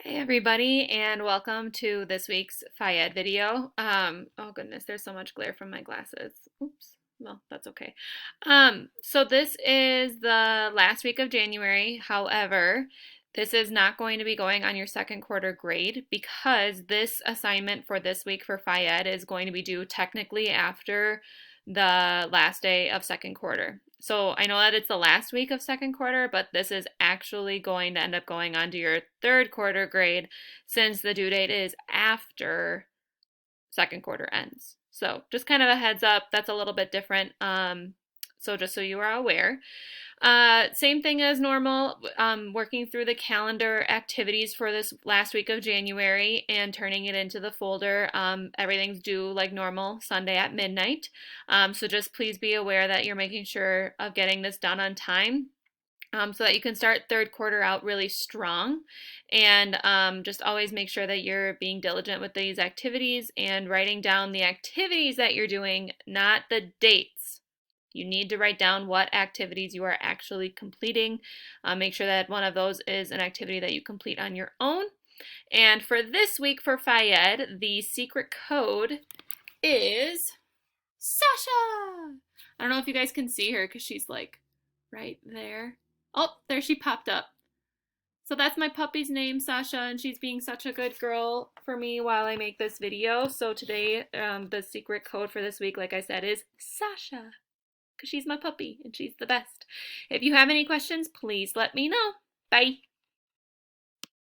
Hey everybody, and welcome to this week's Fayed video. Oh goodness, there's so much glare from my glasses. Oops. Well, that's okay. So this is the last week of January. However, this is not going to be going on your second quarter grade because this assignment for this week for Fayed is going to be due technically after the last day of second quarter. So I know that it's the last week of second quarter, but this is actually going to end up going on to your third quarter grade since the due date is after second quarter ends. So just kind of a heads up, that's a little bit different. So just so you are aware. Same thing as normal, working through the calendar activities for this last week of January and turning it into the folder. Everything's due like normal Sunday at midnight. So just please be aware that you're making sure of getting this done on time. So that you can start third quarter out really strong. And just always make sure that you're being diligent with these activities and writing down the activities that you're doing, not the dates. You need to write down what activities you are actually completing. Make sure that one of those is an activity that you complete on your own. And for this week for Fayed, the secret code is Sasha. I don't know if you guys can see her because she's like right there. Oh, there she popped up. So that's my puppy's name, Sasha, and she's being such a good girl for me while I make this video. So today, the secret code for this week, like I said, is Sasha, because she's my puppy and she's the best. If you have any questions, please let me know. Bye.